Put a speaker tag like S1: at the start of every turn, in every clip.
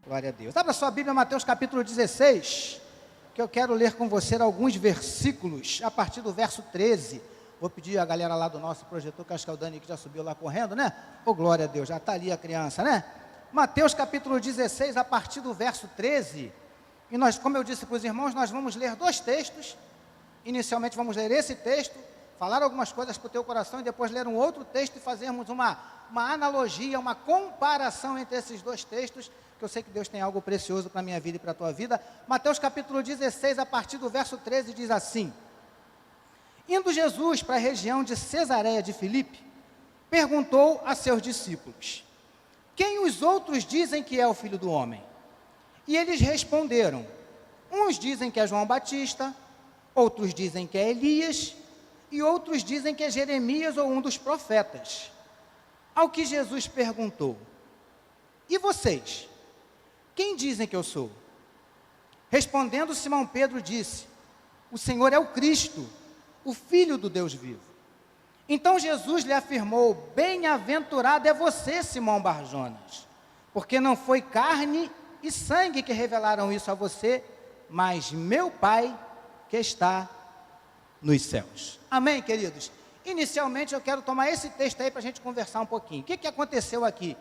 S1: Glória a Deus. Abra sua Bíblia, Mateus capítulo 16, que eu quero ler com você alguns versículos, a partir do verso 13. Vou pedir a galera lá do nosso projetor, que acho que é o Dani que já subiu lá correndo, né? Ô, glória a Deus, já está ali a criança, né? Mateus capítulo 16, a partir do verso 13. E nós, como eu disse para os irmãos, nós vamos ler dois textos. Inicialmente vamos ler esse texto, falar algumas coisas para o teu coração, e depois ler um outro texto e fazermos uma analogia, uma comparação entre esses dois textos, que eu sei que Deus tem algo precioso para a minha vida e para a tua vida. Mateus capítulo 16, a partir do verso 13, diz assim: Indo Jesus para a região de Cesareia de Filipe, perguntou a seus discípulos: Quem os outros dizem que é o Filho do Homem? E eles responderam: Uns dizem que é João Batista, outros dizem que é Elias, e outros dizem que é Jeremias ou um dos profetas. Ao que Jesus perguntou: E vocês? Quem dizem que eu sou? Respondendo, Simão Pedro disse: O Senhor é o Cristo, o Filho do Deus vivo. Então Jesus lhe afirmou: Bem-aventurado é você, Simão Barjonas, porque não foi carne e sangue que revelaram isso a você, mas meu Pai que está nos céus. Amém, queridos? Inicialmente eu quero tomar esse texto aí para a gente conversar um pouquinho. O que aconteceu aqui?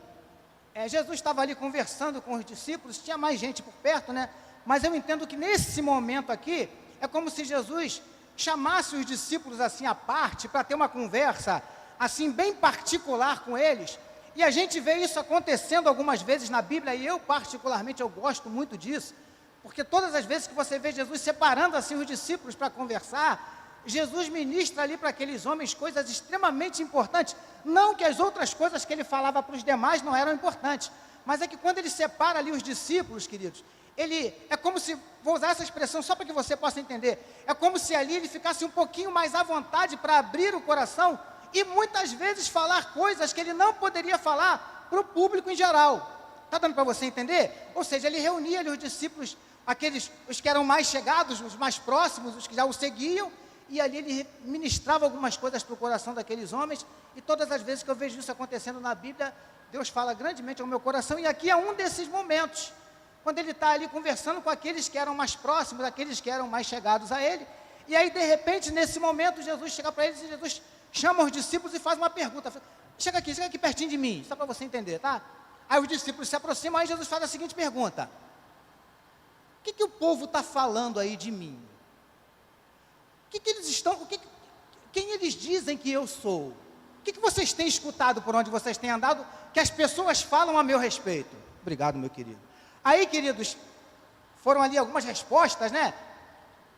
S1: Jesus estava ali conversando com os discípulos, tinha mais gente por perto, né? Mas eu entendo que nesse momento aqui, é como se Jesus chamasse os discípulos assim à parte, para ter uma conversa assim bem particular com eles. E a gente vê isso acontecendo algumas vezes na Bíblia, e eu particularmente eu gosto muito disso, porque todas as vezes que você vê Jesus separando assim os discípulos para conversar, Jesus ministra ali para aqueles homens coisas extremamente importantes. Não que as outras coisas que ele falava para os demais não eram importantes, mas é que quando ele separa ali os discípulos, queridos, ele é como se, vou usar essa expressão só para que você possa entender, é como se ali ele ficasse um pouquinho mais à vontade para abrir o coração e muitas vezes falar coisas que ele não poderia falar para o público em geral. Está dando para você entender? Ou seja, ele reunia ali os discípulos, os que eram mais chegados, os mais próximos, os que já o seguiam, e ali ele ministrava algumas coisas para o coração daqueles homens, e todas as vezes que eu vejo isso acontecendo na Bíblia, Deus fala grandemente ao meu coração, e aqui é um desses momentos, quando ele está ali conversando com aqueles que eram mais próximos, aqueles que eram mais chegados a ele, e aí de repente, nesse momento, Jesus chega para eles, e Jesus chama os discípulos e faz uma pergunta: chega aqui pertinho de mim, só para você entender, tá? Aí os discípulos se aproximam, aí Jesus faz a seguinte pergunta: o que o povo está falando aí de mim? O que eles estão, quem eles dizem que eu sou? O que vocês têm escutado por onde vocês têm andado, que as pessoas falam a meu respeito? Obrigado, meu querido. Aí, queridos, foram ali algumas respostas, né?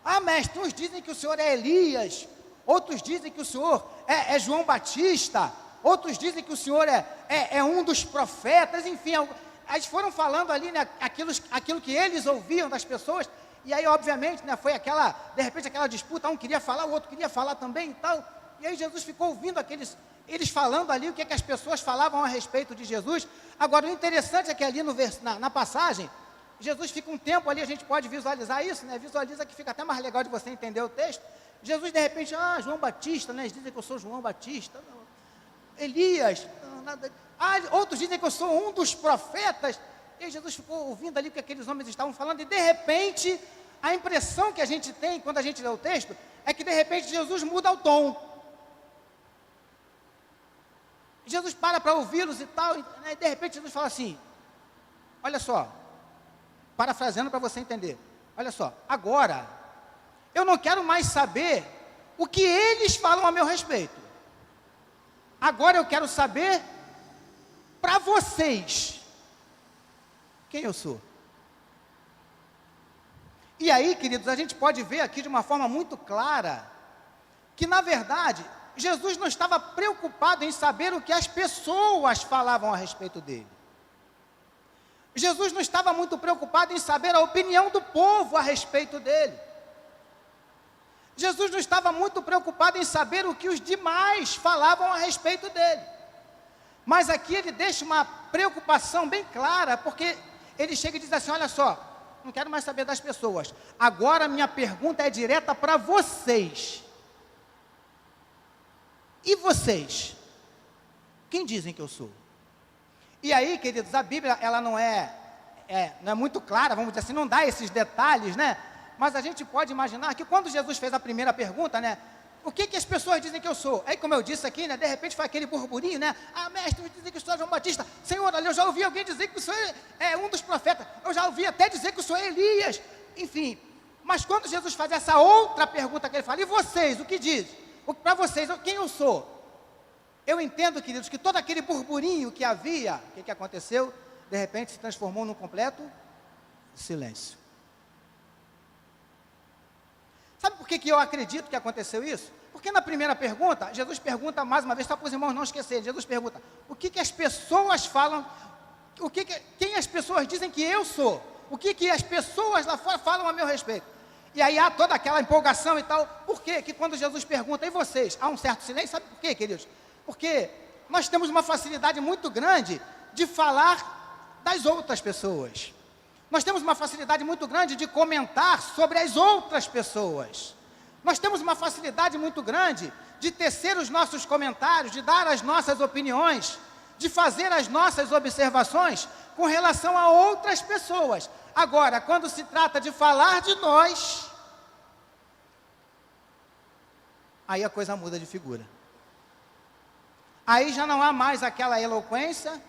S1: Ah, mestre, uns dizem que o senhor é Elias, outros dizem que o senhor é João Batista, outros dizem que o senhor é um dos profetas, enfim, eles foram falando ali, né, aquilo que eles ouviam das pessoas. E aí, obviamente, né, foi de repente, aquela disputa, um queria falar, o outro queria falar também e tal. E aí Jesus ficou ouvindo eles falando ali o que as pessoas falavam a respeito de Jesus. Agora, o interessante é que ali na passagem, Jesus fica um tempo ali, a gente pode visualizar isso, né? Visualiza que fica até mais legal de você entender o texto. Jesus, de repente, João Batista, né? Eles dizem que eu sou João Batista. Não. Elias, não, nada. Outros dizem que eu sou um dos profetas. E Jesus ficou ouvindo ali o que aqueles homens estavam falando, e de repente, a impressão que a gente tem quando a gente lê o texto, é que de repente Jesus muda o tom. Jesus para ouvi-los e tal, e de repente Jesus fala assim: olha só, parafraseando para você entender, olha só, agora, eu não quero mais saber o que eles falam a meu respeito, agora eu quero saber para vocês quem eu sou. E aí, queridos, a gente pode ver aqui de uma forma muito clara, que na verdade, Jesus não estava preocupado em saber o que as pessoas falavam a respeito dele. Jesus não estava muito preocupado em saber a opinião do povo a respeito dele. Jesus não estava muito preocupado em saber o que os demais falavam a respeito dele. Mas aqui ele deixa uma preocupação bem clara, porque ele chega e diz assim: olha só, não quero mais saber das pessoas, agora minha pergunta é direta para vocês. E vocês? Quem dizem que eu sou? E aí, queridos, a Bíblia, ela não é não é muito clara, vamos dizer assim, não dá esses detalhes, né? Mas a gente pode imaginar que quando Jesus fez a primeira pergunta, né? O que as pessoas dizem que eu sou? Aí, como eu disse aqui, né? De repente foi aquele burburinho, né? Ah, mestre, me dizem que o senhor é João Batista. Senhor, olha, eu já ouvi alguém dizer que o senhor é um dos profetas. Eu já ouvi até dizer que o senhor é Elias. Enfim, mas quando Jesus faz essa outra pergunta que ele fala, e vocês, o que diz? Para vocês, quem eu sou? Eu entendo, queridos, que todo aquele burburinho que havia, o que aconteceu? De repente se transformou num completo silêncio. Sabe por que eu acredito que aconteceu isso? Porque na primeira pergunta, Jesus pergunta mais uma vez, só para os irmãos não esquecerem, Jesus pergunta, o que as pessoas falam, quem as pessoas dizem que eu sou? O que as pessoas lá fora falam a meu respeito? E aí há toda aquela empolgação e tal. Por quê? Que quando Jesus pergunta, e vocês? Há um certo silêncio, sabe por quê, queridos? Porque nós temos uma facilidade muito grande de falar das outras pessoas. Nós temos uma facilidade muito grande de comentar sobre as outras pessoas. Nós temos uma facilidade muito grande de tecer os nossos comentários, de dar as nossas opiniões, de fazer as nossas observações com relação a outras pessoas. Agora, quando se trata de falar de nós, aí a coisa muda de figura. Aí já não há mais aquela eloquência,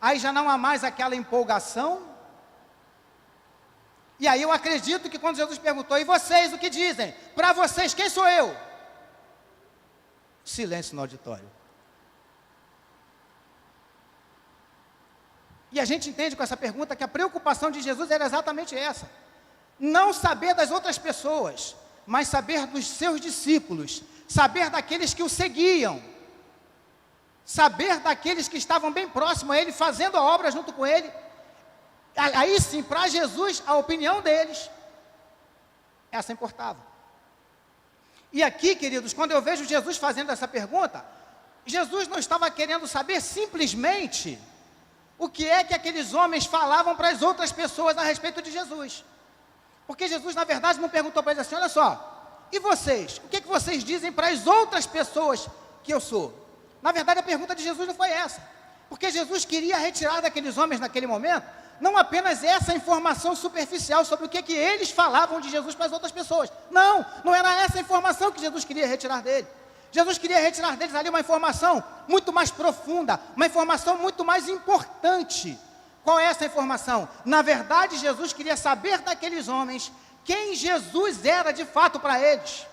S1: aí já não há mais aquela empolgação. E aí eu acredito que quando Jesus perguntou, e vocês o que dizem? Para vocês, quem sou eu? Silêncio no auditório. E a gente entende com essa pergunta que a preocupação de Jesus era exatamente essa. Não saber das outras pessoas, mas saber dos seus discípulos, saber daqueles que o seguiam, saber daqueles que estavam bem próximos a ele, fazendo a obra junto com ele. Aí sim, para Jesus, a opinião deles, essa importava. E aqui, queridos, quando eu vejo Jesus fazendo essa pergunta, Jesus não estava querendo saber simplesmente o que é que aqueles homens falavam para as outras pessoas a respeito de Jesus. Porque Jesus, na verdade, não perguntou para eles assim, olha só, e vocês? O que é que vocês dizem para as outras pessoas que eu sou? Na verdade, a pergunta de Jesus não foi essa. Porque Jesus queria retirar daqueles homens, naquele momento, não apenas essa informação superficial sobre o que eles falavam de Jesus para as outras pessoas. Não era essa informação que Jesus queria retirar dele. Jesus queria retirar deles ali uma informação muito mais profunda, uma informação muito mais importante. Qual é essa informação? Na verdade, Jesus queria saber daqueles homens quem Jesus era de fato para eles.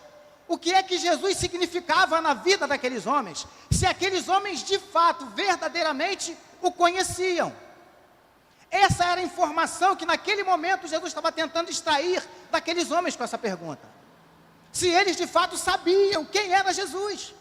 S1: O que é que Jesus significava na vida daqueles homens? Se aqueles homens de fato, verdadeiramente, o conheciam. Essa era a informação que naquele momento Jesus estava tentando extrair daqueles homens com essa pergunta. Se eles de fato sabiam quem era Jesus.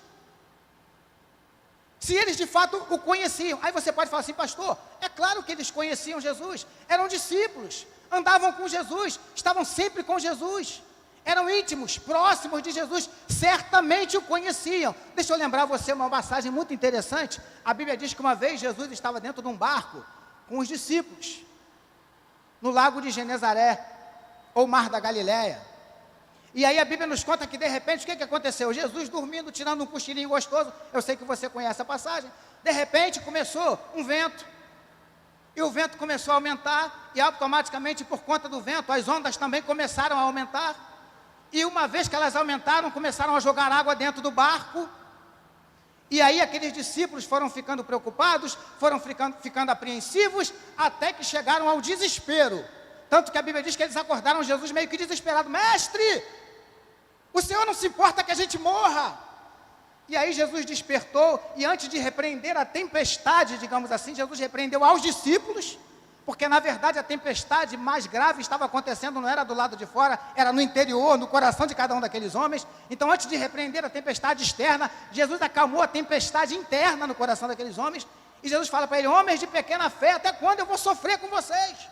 S1: Se eles de fato o conheciam. Aí você pode falar assim, pastor, é claro que eles conheciam Jesus. Eram discípulos, andavam com Jesus, estavam sempre com Jesus. Eram íntimos, próximos de Jesus, certamente o conheciam. Deixa eu lembrar você uma passagem muito interessante. A Bíblia diz que uma vez Jesus estava dentro de um barco com os discípulos, no lago de Genezaré, ou Mar da Galileia. E aí a Bíblia nos conta que de repente, o que aconteceu? Jesus dormindo, tirando um cochilinho gostoso, eu sei que você conhece a passagem, de repente começou um vento, e o vento começou a aumentar, e automaticamente por conta do vento, as ondas também começaram a aumentar, e uma vez que elas aumentaram, começaram a jogar água dentro do barco, e aí aqueles discípulos foram ficando preocupados, foram ficando apreensivos, até que chegaram ao desespero. Tanto que a Bíblia diz que eles acordaram Jesus meio que desesperado. Mestre, o Senhor não se importa que a gente morra? E aí Jesus despertou, e antes de repreender a tempestade, digamos assim, Jesus repreendeu aos discípulos, porque na verdade a tempestade mais grave estava acontecendo, não era do lado de fora, era no interior, no coração de cada um daqueles homens. Então antes de repreender a tempestade externa, Jesus acalmou a tempestade interna no coração daqueles homens, e Jesus fala para ele, homens de pequena fé, até quando eu vou sofrer com vocês?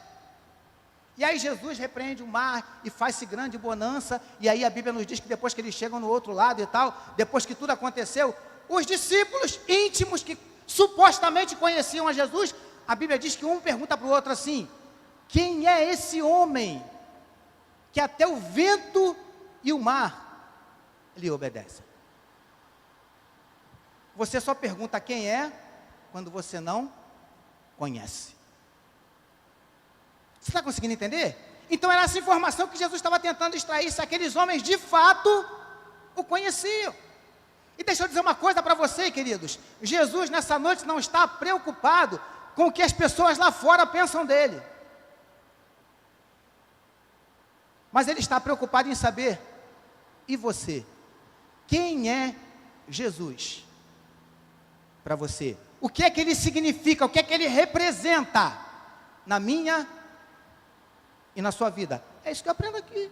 S1: E aí Jesus repreende o mar e faz-se grande bonança, e aí a Bíblia nos diz que depois que eles chegam no outro lado e tal, depois que tudo aconteceu, os discípulos íntimos que supostamente conheciam a Jesus, a Bíblia diz que um pergunta para o outro assim, quem é esse homem que até o vento e o mar lhe obedecem? Você só pergunta quem é quando você não conhece. está conseguindo entender? Então era essa informação que Jesus estava tentando extrair, se aqueles homens de fato o conheciam. E deixa eu dizer uma coisa para você, queridos. Jesus nessa noite não está preocupado com o que as pessoas lá fora pensam dele. Mas ele está preocupado em saber, e você? Quem é Jesus para você? O que é que ele significa? O que é que ele representa na minha e na sua vida? É isso que eu aprendo aqui.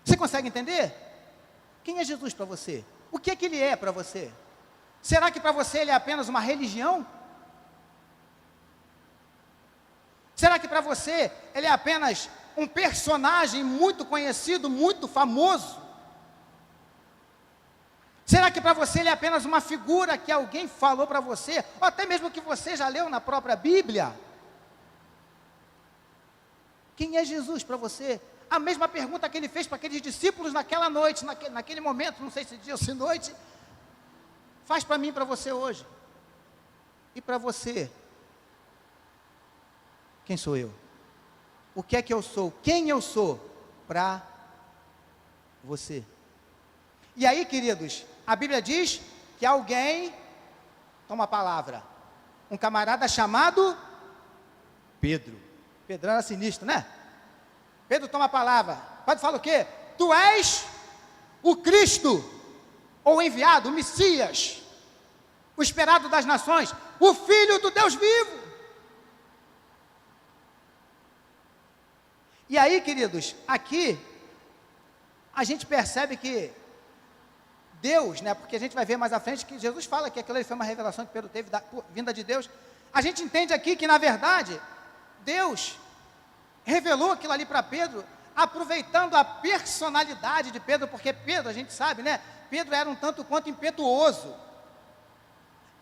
S1: Você consegue entender? Quem é Jesus para você? O que é que ele é para você? Será que para você ele é apenas uma religião? Será que para você ele é apenas um personagem muito conhecido, muito famoso? Será que para você ele é apenas uma figura que alguém falou para você, ou até mesmo que você já leu na própria Bíblia? Quem é Jesus para você? A mesma pergunta que ele fez para aqueles discípulos naquela noite, naquele momento, não sei se dia ou se noite, faz para mim e para você hoje. E para você, quem sou eu? O que é que eu sou? Quem eu sou para você? E aí, queridos, a Bíblia diz que alguém, toma a palavra, um camarada chamado Pedro. Pedro era sinistro, né? Pedro toma a palavra. Pode falar o quê? Tu és o Cristo, ou o enviado, o Messias, o esperado das nações, o Filho do Deus vivo. E aí, queridos, aqui a gente percebe que Deus, né, porque a gente vai ver mais à frente que Jesus fala que aquilo ali foi uma revelação que Pedro teve vinda de Deus. A gente entende aqui que, na verdade, Deus revelou aquilo ali para Pedro, aproveitando a personalidade de Pedro, porque Pedro, a gente sabe, né, Pedro era um tanto quanto impetuoso.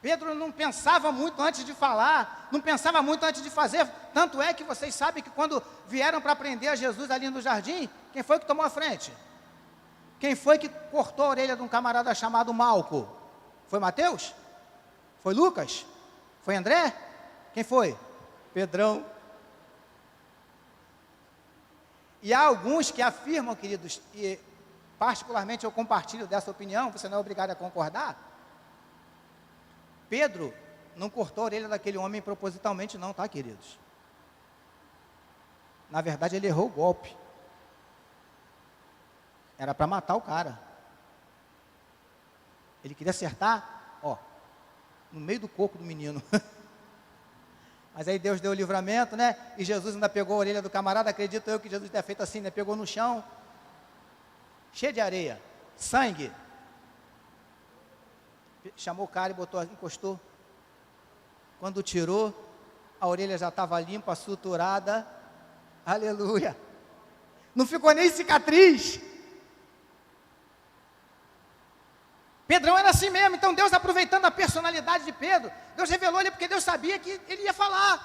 S1: Pedro não pensava muito antes de falar, não pensava muito antes de fazer, tanto é que vocês sabem que quando vieram para prender a Jesus ali no jardim, quem foi que tomou a frente? Quem foi que cortou a orelha de um camarada chamado Malco? Foi Mateus? Foi Lucas? Foi André? Quem foi? Pedrão. E há alguns que afirmam, queridos, e particularmente eu compartilho dessa opinião, você não é obrigado a concordar, Pedro não cortou a orelha daquele homem propositalmente não, tá, queridos? Na verdade, ele errou o golpe. Era para matar o cara. Ele queria acertar, ó, no meio do coco do menino. Mas aí Deus deu o livramento, né? E Jesus ainda pegou a orelha do camarada, acredito eu que Jesus tenha feito assim, né? Pegou no chão, cheio de areia, sangue. Chamou o cara e botou, encostou. Quando tirou, a orelha já estava limpa, suturada. Aleluia. Não ficou nem cicatriz. Pedrão era assim mesmo. Então Deus, aproveitando a personalidade de Pedro, Deus revelou ele porque Deus sabia que ele ia falar.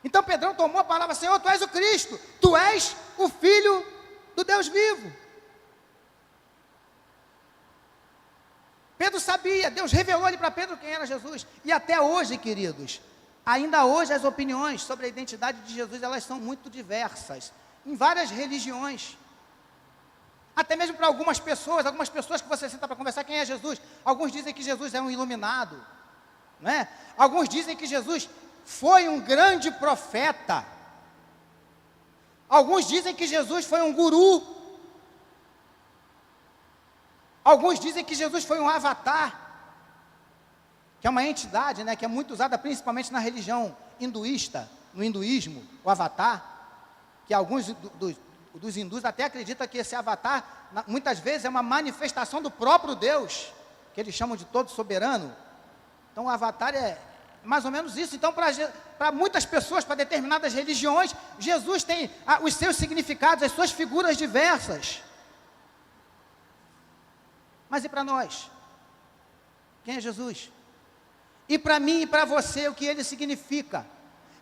S1: Então Pedrão tomou a palavra: Senhor, tu és o Cristo, tu és o Filho do Deus vivo. Pedro sabia, Deus revelou ali para Pedro quem era Jesus. E até hoje, queridos, ainda hoje as opiniões sobre a identidade de Jesus, elas são muito diversas, em várias religiões. Até mesmo para algumas pessoas que você senta para conversar, quem é Jesus? Alguns dizem que Jesus é um iluminado, não é? Alguns dizem que Jesus foi um grande profeta. Alguns dizem que Jesus foi um guru. Alguns dizem que Jesus foi um avatar, que é uma entidade, né, que é muito usada principalmente na religião hinduísta, no hinduísmo, o avatar, que alguns dos hindus até acreditam que esse avatar, muitas vezes, é uma manifestação do próprio Deus, que eles chamam de todo soberano. Então o avatar é mais ou menos isso. Então para muitas pessoas, para determinadas religiões, Jesus tem os seus significados, as suas figuras diversas. Mas e para nós? Quem é Jesus? E para mim e para você, o que ele significa?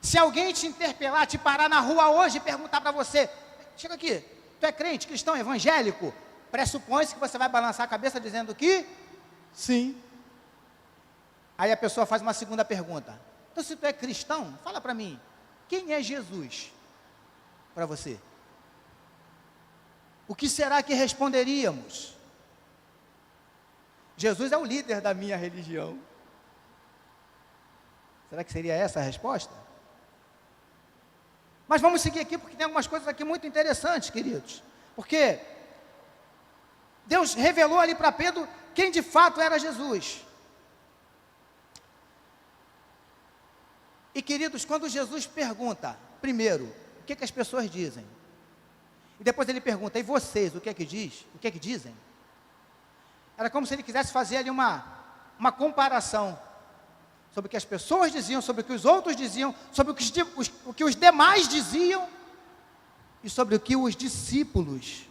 S1: Se alguém te interpelar, te parar na rua hoje e perguntar para você: chega aqui, tu é crente, cristão, evangélico? Pressupõe-se que você vai balançar a cabeça dizendo que sim. Aí a pessoa faz uma segunda pergunta: Então, se tu é cristão, fala para mim, quem é Jesus para você? O que será que responderíamos? Jesus é o líder da minha religião. Será que seria essa a resposta? Mas vamos seguir aqui, porque tem algumas coisas aqui muito interessantes, queridos. Porque Deus revelou ali para Pedro quem de fato era Jesus. E queridos, quando Jesus pergunta, primeiro, o que as pessoas dizem? E depois ele pergunta, e vocês, o que é que diz? O que é que dizem? Era como se ele quisesse fazer ali uma comparação sobre o que as pessoas diziam, sobre o que os outros diziam, sobre o que os demais diziam e sobre o que os discípulos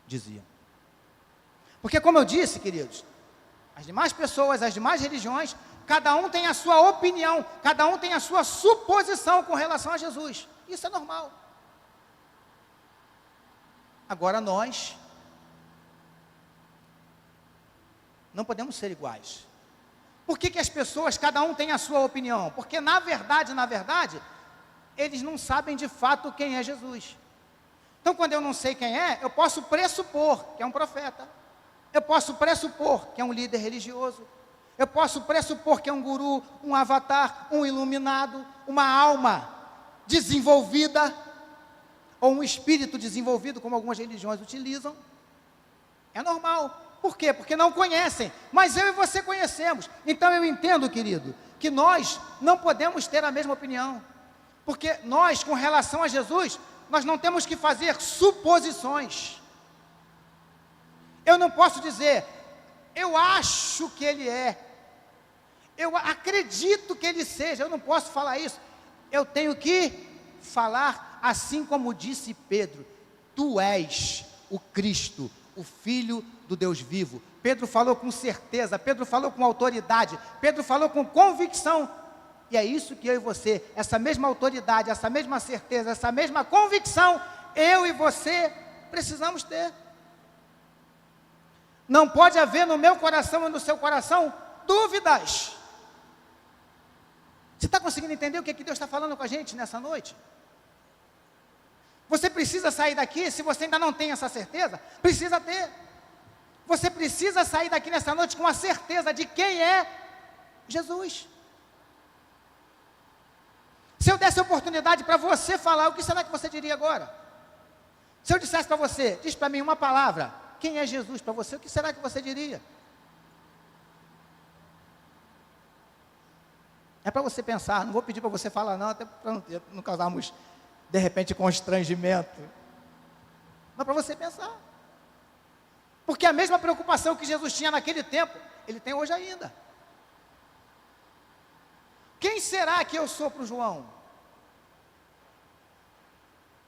S1: diziam. Porque, como eu disse, queridos, as demais pessoas, as demais religiões, cada um tem a sua opinião, cada um tem a sua suposição com relação a Jesus. Isso é normal. Agora nós não podemos ser iguais. Por que as pessoas, cada um tem a sua opinião? Porque na verdade, eles não sabem de fato quem é Jesus. Então, quando eu não sei quem é, eu posso pressupor que é um profeta. Eu posso pressupor que é um líder religioso. Eu posso pressupor que é um guru, um avatar, um iluminado, uma alma desenvolvida, ou um espírito desenvolvido, como algumas religiões utilizam. É normal. Por quê? Porque não conhecem, mas eu e você conhecemos. Então eu entendo, querido, que nós não podemos ter a mesma opinião, porque nós, com relação a Jesus, nós não temos que fazer suposições. Eu não posso dizer, eu acho que ele é, eu acredito que ele seja, eu não posso falar isso. Eu tenho que falar assim como disse Pedro, tu és o Cristo, o Filho do Deus vivo. Pedro falou com certeza, Pedro falou com autoridade, Pedro falou com convicção, e é isso que eu e você, essa mesma autoridade, essa mesma certeza, essa mesma convicção, eu e você precisamos ter. Não pode haver no meu coração e no seu coração dúvidas. Você está conseguindo entender o que Deus está falando com a gente nessa noite? Você precisa sair daqui, se você ainda não tem essa certeza, precisa ter. Você precisa sair daqui nessa noite com a certeza de quem é Jesus. Se eu desse a oportunidade para você falar, o que será que você diria agora? Se eu dissesse para você, diz para mim uma palavra, quem é Jesus para você, o que será que você diria? É para você pensar, não vou pedir para você falar não, até para não causarmos, de repente, constrangimento. Mas para você pensar. Porque a mesma preocupação que Jesus tinha naquele tempo, ele tem hoje ainda. Quem será que eu sou para o João?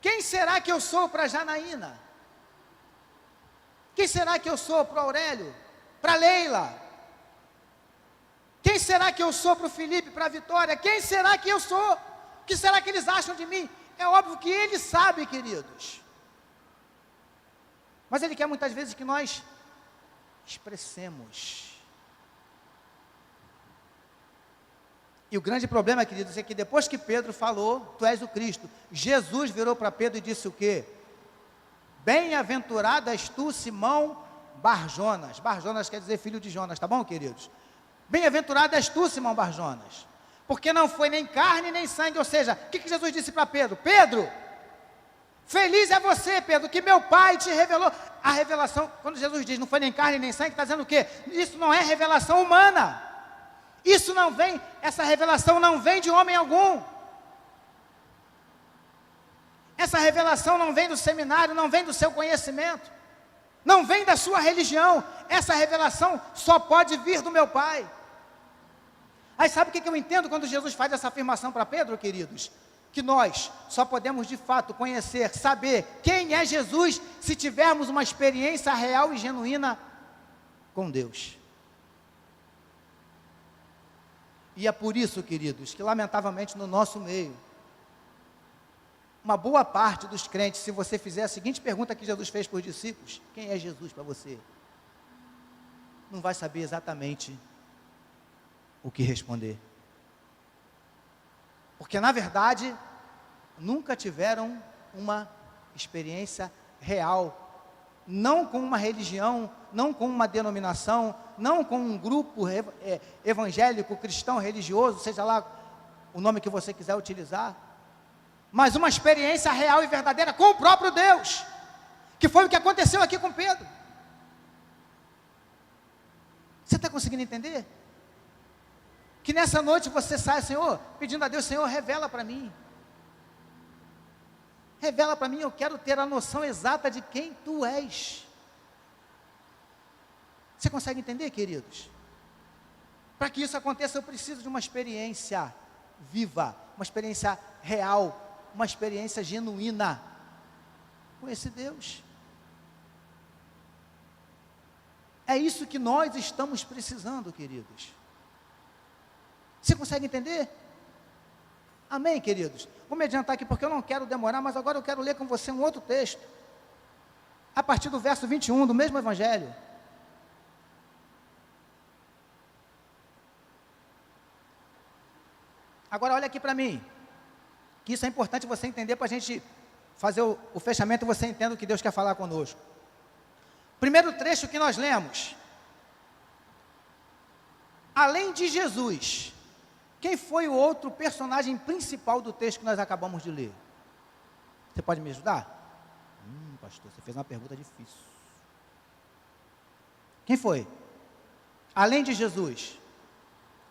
S1: Quem será que eu sou para a Janaína? Quem será que eu sou para o Aurélio? Para a Leila? Quem será que eu sou para o Felipe, para a Vitória? Quem será que eu sou? O que será que eles acham de mim? É óbvio que ele sabe, queridos. Mas ele quer muitas vezes que nós expressemos. E o grande problema, queridos, é que depois que Pedro falou, tu és o Cristo, Jesus virou para Pedro e disse o quê? Bem-aventurado és tu, Simão Barjonas. Barjonas quer dizer filho de Jonas, tá bom, queridos? Bem-aventurado és tu, Simão Barjonas, porque não foi nem carne nem sangue, ou seja, o que Jesus disse para Pedro? Pedro, feliz é você, Pedro, que meu Pai te revelou. A revelação, quando Jesus diz não foi nem carne nem sangue, está dizendo o quê? Isso não é revelação humana. Isso não vem, essa revelação não vem de homem algum. Essa revelação não vem do seminário, não vem do seu conhecimento, não vem da sua religião. Essa revelação só pode vir do meu Pai. Aí sabe o que eu entendo quando Jesus faz essa afirmação para Pedro, queridos? Que nós só podemos de fato conhecer, saber quem é Jesus, se tivermos uma experiência real e genuína com Deus. E é por isso, queridos, que lamentavelmente no nosso meio, uma boa parte dos crentes, se você fizer a seguinte pergunta que Jesus fez para os discípulos, quem é Jesus para você? Não vai saber exatamente o que responder. Porque, na verdade, nunca tiveram uma experiência real, não com uma religião, não com uma denominação, não com um grupo evangélico, cristão, religioso, seja lá o nome que você quiser utilizar, mas uma experiência real e verdadeira com o próprio Deus, que foi o que aconteceu aqui com Pedro. Você está conseguindo entender? Que nessa noite você sai, Senhor, pedindo a Deus, Senhor, revela para mim. Revela para mim, eu quero ter a noção exata de quem Tu és. Você consegue entender, queridos? Para que isso aconteça, eu preciso de uma experiência viva, uma experiência real, uma experiência genuína com esse Deus. É isso que nós estamos precisando, queridos. Você consegue entender? Amém, queridos? Vou me adiantar aqui porque eu não quero demorar, mas agora eu quero ler com você um outro texto. A partir do verso 21 do mesmo Evangelho. Agora olha aqui para mim, que isso é importante você entender para a gente fazer o fechamento e você entenda o que Deus quer falar conosco. Primeiro trecho que nós lemos. Além de Jesus, quem foi o outro personagem principal do texto que nós acabamos de ler? Você pode me ajudar? Pastor, você fez uma pergunta difícil. Quem foi? Além de Jesus,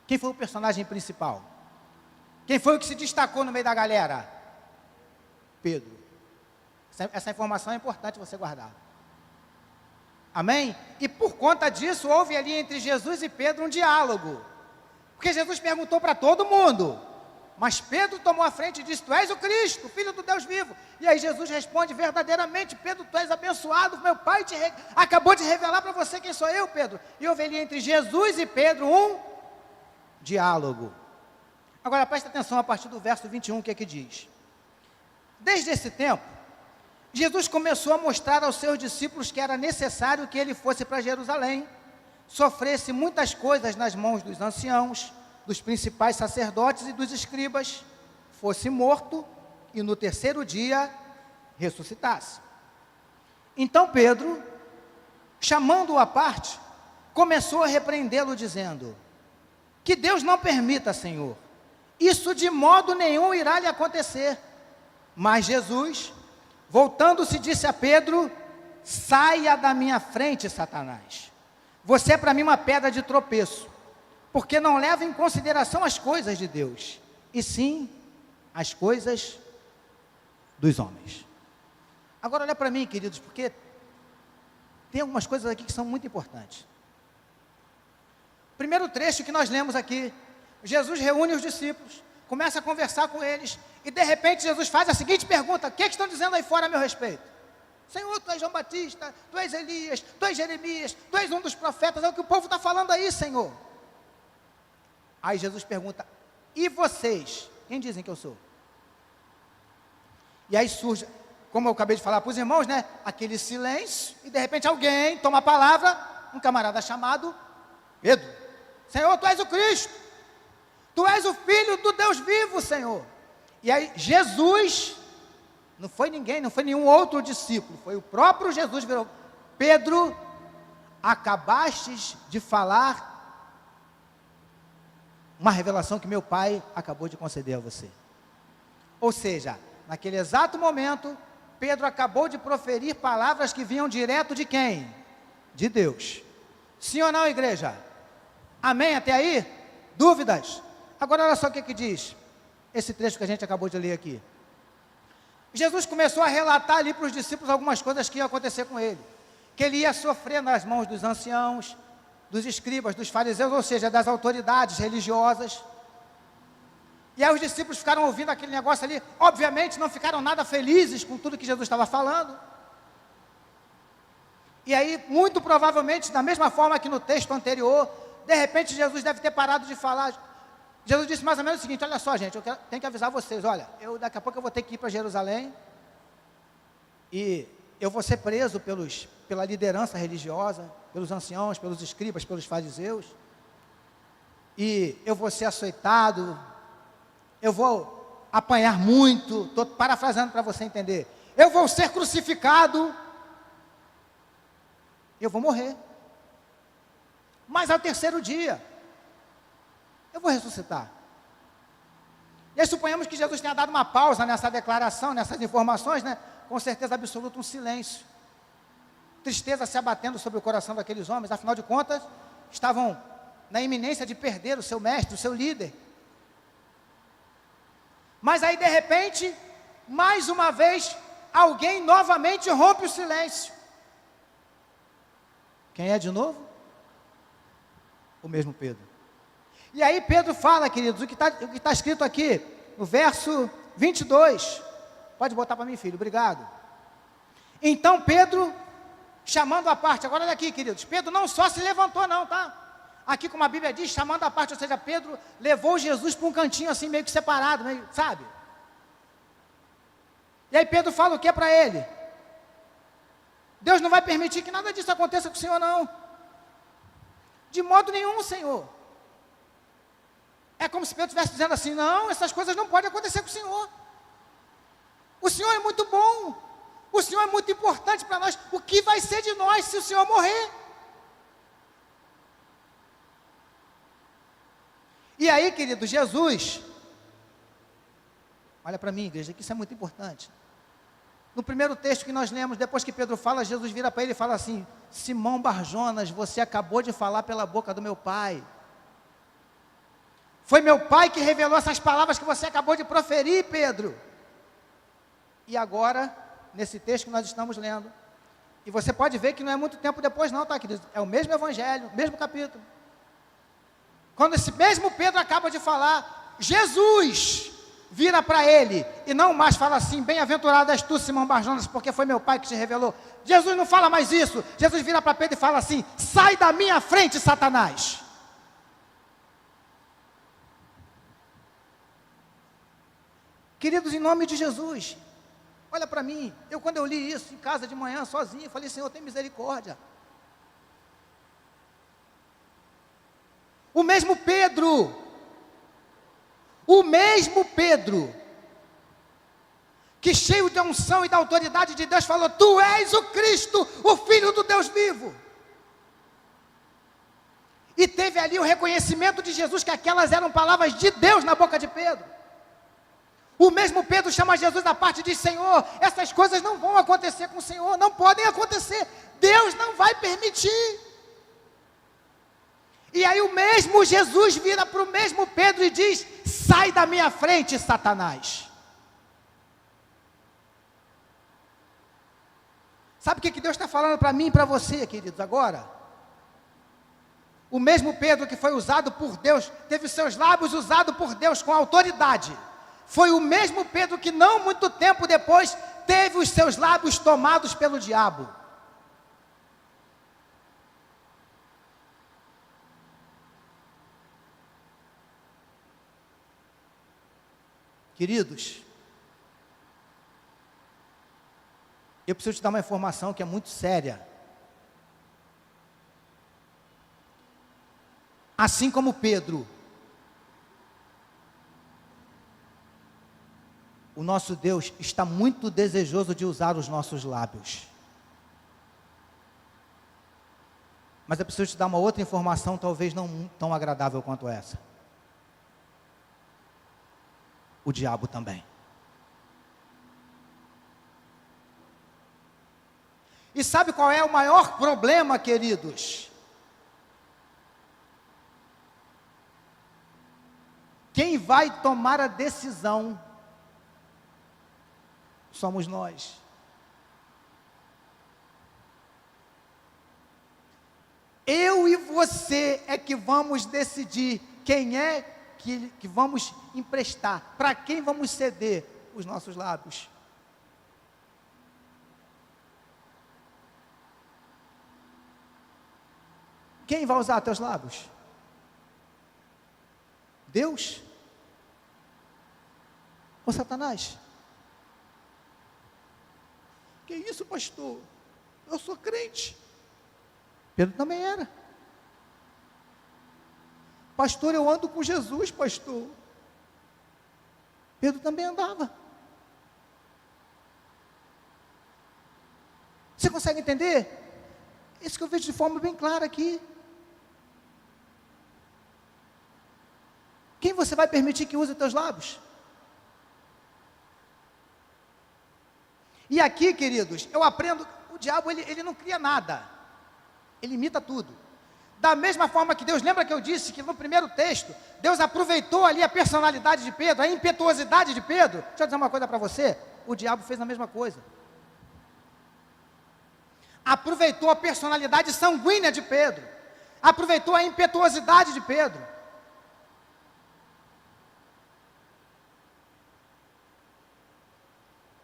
S1: quem foi o personagem principal? Quem foi o que se destacou no meio da galera? Pedro. Essa informação é importante você guardar. Amém? E por conta disso, houve ali entre Jesus e Pedro um diálogo. Porque Jesus perguntou para todo mundo, mas Pedro tomou a frente e disse, Tu és o Cristo, Filho do Deus vivo. E aí Jesus responde, verdadeiramente, Pedro, Tu és abençoado, meu Pai acabou de revelar para você quem sou eu, Pedro. E houve ali entre Jesus e Pedro um diálogo. Agora presta atenção a partir do verso 21, o que é que diz? Desde esse tempo, Jesus começou a mostrar aos seus discípulos que era necessário que ele fosse para Jerusalém, sofresse muitas coisas nas mãos dos anciãos, dos principais sacerdotes e dos escribas, fosse morto e no terceiro dia ressuscitasse. Então Pedro, chamando-o à parte, começou a repreendê-lo dizendo, que Deus não permita, Senhor, isso de modo nenhum irá lhe acontecer. Mas Jesus, voltando-se, disse a Pedro, saia da minha frente, Satanás. Você é para mim uma pedra de tropeço, porque não leva em consideração as coisas de Deus, e sim as coisas dos homens. Agora olha para mim, queridos, porque tem algumas coisas aqui que são muito importantes. Primeiro trecho que nós lemos aqui, Jesus reúne os discípulos, começa a conversar com eles, e de repente Jesus faz a seguinte pergunta, o que estão dizendo aí fora a meu respeito? Senhor, Tu és João Batista, Tu és Elias, Tu és Jeremias, Tu és um dos profetas, é o que o povo está falando aí, Senhor. Aí Jesus pergunta, e vocês, quem dizem que eu sou? E aí surge, como eu acabei de falar para os irmãos, né, aquele silêncio, e de repente alguém toma a palavra, um camarada chamado Pedro, Senhor, Tu és o Cristo, Tu és o Filho do Deus vivo, Senhor. E aí Jesus, não foi ninguém, não foi nenhum outro discípulo, foi o próprio Jesus, virou, Pedro, acabastes de falar uma revelação que meu Pai acabou de conceder a você. Ou seja, naquele exato momento, Pedro acabou de proferir palavras que vinham direto de quem? De Deus. Sim ou não, igreja? Amém até aí? Dúvidas? Agora olha só o que diz esse trecho que a gente acabou de ler aqui. Jesus começou a relatar ali para os discípulos algumas coisas que iam acontecer com ele. Que ele ia sofrer nas mãos dos anciãos, dos escribas, dos fariseus, ou seja, das autoridades religiosas. E aí os discípulos ficaram ouvindo aquele negócio ali, obviamente não ficaram nada felizes com tudo que Jesus estava falando. E aí, muito provavelmente, da mesma forma que no texto anterior, de repente Jesus deve ter parado de falar. Jesus disse mais ou menos o seguinte, olha só gente, tenho que avisar vocês, olha, daqui a pouco eu vou ter que ir para Jerusalém, e eu vou ser preso pela liderança religiosa, pelos anciãos, pelos escribas, pelos fariseus, e eu vou ser açoitado, eu vou apanhar muito, estou parafraseando para você entender, eu vou ser crucificado, eu vou morrer, mas ao terceiro dia, eu vou ressuscitar. E aí suponhamos que Jesus tenha dado uma pausa nessa declaração, nessas informações, né? Com certeza absoluta, um silêncio, tristeza se abatendo sobre o coração daqueles homens, afinal de contas, estavam na iminência de perder o seu mestre, o seu líder. Mas aí de repente, mais uma vez, alguém novamente rompe o silêncio. Quem é de novo? O mesmo Pedro. E aí Pedro fala, queridos, o que está escrito aqui, no verso 22, pode botar para mim, filho, obrigado. Então Pedro, chamando a parte, agora olha aqui, queridos, Pedro não só se levantou não, tá? Aqui como a Bíblia diz, chamando a parte, ou seja, Pedro levou Jesus para um cantinho assim, meio que separado, meio, sabe? E aí Pedro fala o que para ele? Deus não vai permitir que nada disso aconteça com o Senhor não. De modo nenhum, Senhor. É como se Pedro estivesse dizendo assim, não, essas coisas não podem acontecer com o Senhor. O Senhor é muito bom. O Senhor é muito importante para nós. O que vai ser de nós se o Senhor morrer? E aí, querido, Jesus, olha para mim, igreja, que isso é muito importante. No primeiro texto que nós lemos, depois que Pedro fala, Jesus vira para ele e fala assim, Simão Barjonas, você acabou de falar pela boca do meu Pai. Foi meu Pai que revelou essas palavras que você acabou de proferir, Pedro. E agora, nesse texto que nós estamos lendo, e você pode ver que não é muito tempo depois não, tá, querido? É o mesmo evangelho, mesmo capítulo. Quando esse mesmo Pedro acaba de falar, Jesus vira para ele, e não mais fala assim, bem-aventurado és tu, Simão Barjonas, porque foi meu Pai que te revelou. Jesus não fala mais isso. Jesus vira para Pedro e fala assim, sai da minha frente, Satanás. Queridos, em nome de Jesus, olha para mim, quando eu li isso em casa de manhã, sozinho, falei, Senhor, tem misericórdia. O mesmo Pedro, que cheio de unção e da autoridade de Deus, falou, tu és o Cristo, o Filho do Deus vivo. E teve ali o reconhecimento de Jesus, que aquelas eram palavras de Deus na boca de Pedro. O mesmo Pedro chama Jesus da parte e diz, Senhor, essas coisas não vão acontecer com o Senhor, não podem acontecer, Deus não vai permitir. E aí o mesmo Jesus vira para o mesmo Pedro e diz, sai da minha frente, Satanás. Sabe o que Deus está falando para mim e para você, queridos, agora? O mesmo Pedro que foi usado por Deus, teve os seus lábios usados por Deus com autoridade, foi o mesmo Pedro que não muito tempo depois, teve os seus lábios tomados pelo diabo. Queridos, eu preciso te dar uma informação que é muito séria. Assim como Pedro, o nosso Deus está muito desejoso de usar os nossos lábios. Mas eu preciso te dar uma outra informação, talvez não tão agradável quanto essa. O diabo também. E sabe qual é o maior problema, queridos? Quem vai tomar a decisão somos nós. Eu e você é que vamos decidir quem é que vamos emprestar, para quem vamos ceder os nossos lábios. Quem vai usar teus lábios? Deus? Ou Satanás? Que isso, pastor? Eu sou crente. Pedro também era. Pastor, eu ando com Jesus, pastor. Pedro também andava. Você consegue entender? Isso que eu vejo de forma bem clara aqui. Quem você vai permitir que use os teus lábios? E aqui, queridos, eu aprendo, o diabo ele não cria nada, ele imita tudo. Da mesma forma que Deus, lembra que eu disse que no primeiro texto, Deus aproveitou ali a personalidade de Pedro, a impetuosidade de Pedro. Deixa eu dizer uma coisa para você, o diabo fez a mesma coisa. Aproveitou a personalidade sanguínea de Pedro, aproveitou a impetuosidade de Pedro.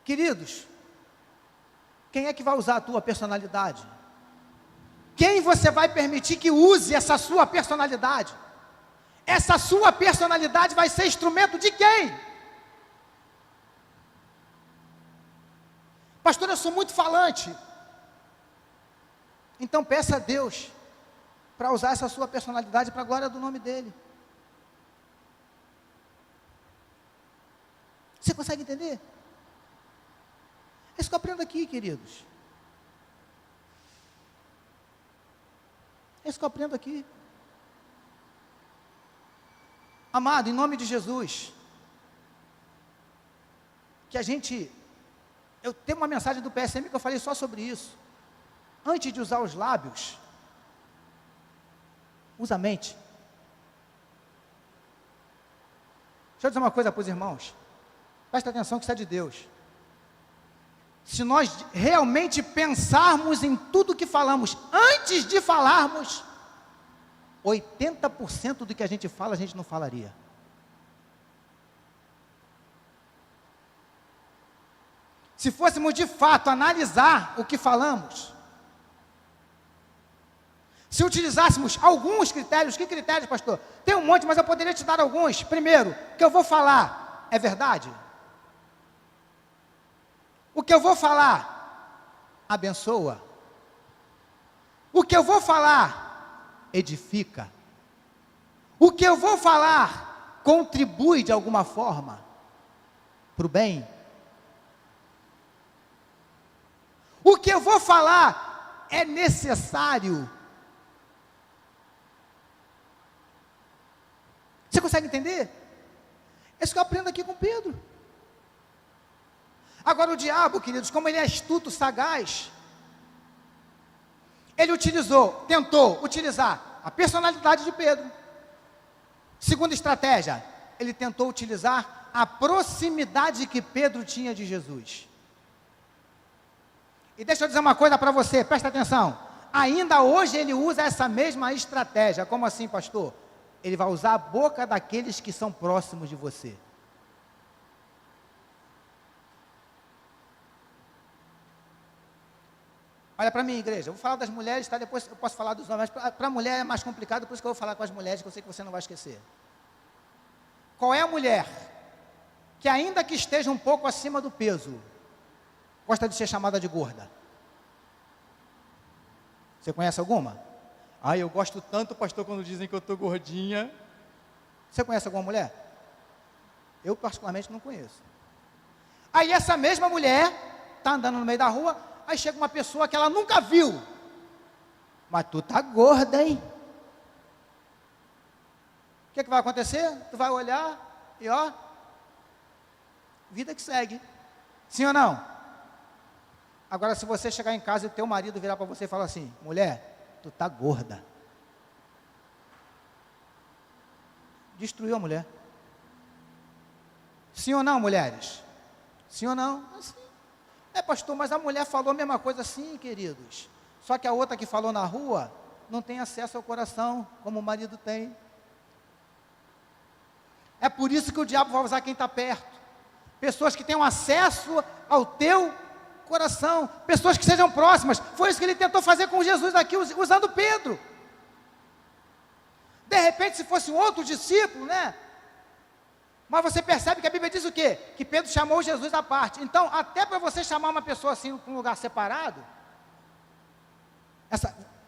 S1: Queridos, quem é que vai usar a tua personalidade? Quem você vai permitir que use essa sua personalidade? Essa sua personalidade vai ser instrumento de quem? Pastor, eu sou muito falante. Então peça a Deus para usar essa sua personalidade para a glória do nome dEle. Você consegue entender? É isso que eu aprendo aqui, queridos. É isso que eu aprendo aqui. Amado, em nome de Jesus, que a gente, eu tenho uma mensagem do PSM que eu falei só sobre isso. Antes de usar os lábios, usa a mente. Deixa eu dizer uma coisa para os irmãos. Presta atenção que isso é de Deus. Se nós realmente pensarmos em tudo que falamos, antes de falarmos, 80% do que a gente fala, a gente não falaria. Se fôssemos de fato analisar o que falamos, se utilizássemos alguns critérios, que critérios, pastor? Tem um monte, mas eu poderia te dar alguns. Primeiro, o que eu vou falar é verdade? O que eu vou falar abençoa? O que eu vou falar edifica? O que eu vou falar contribui de alguma forma para o bem? O que eu vou falar é necessário? Você consegue entender? É isso que eu aprendo aqui com Pedro. Agora o diabo, queridos, como ele é astuto, sagaz, ele tentou utilizar a personalidade de Pedro. Segunda estratégia, ele tentou utilizar a proximidade que Pedro tinha de Jesus. E deixa eu dizer uma coisa para você, presta atenção. Ainda hoje ele usa essa mesma estratégia. Como assim, pastor? Ele vai usar a boca daqueles que são próximos de você. Olha para mim, igreja, eu vou falar das mulheres, tá? Depois eu posso falar dos homens, mas para a mulher é mais complicado, por isso que eu vou falar com as mulheres, que eu sei que você não vai esquecer. Qual é a mulher que, ainda que esteja um pouco acima do peso, gosta de ser chamada de gorda? Você conhece alguma? Eu gosto tanto, pastor, quando dizem que eu estou gordinha. Você conhece alguma mulher? Eu particularmente não conheço. Aí essa mesma mulher está andando no meio da rua, aí chega uma pessoa que ela nunca viu. Mas tu tá gorda, hein? O que vai acontecer? Tu vai olhar e ó, vida que segue. Sim ou não? Agora, se você chegar em casa e teu marido virar para você e falar assim: mulher, tu tá gorda. Destruiu a mulher. Sim ou não, mulheres? Sim ou não? Assim. Pastor, mas a mulher falou a mesma coisa. Sim, queridos. Só que a outra que falou na rua não tem acesso ao coração, como o marido tem. É por isso que o diabo vai usar quem está perto. Pessoas que tenham acesso ao teu coração. Pessoas que sejam próximas. Foi isso que ele tentou fazer com Jesus aqui, usando Pedro. De repente, se fosse um outro discípulo, né? Mas você percebe que a Bíblia diz o quê? Que Pedro chamou Jesus à parte. Então, até para você chamar uma pessoa assim para um lugar separado,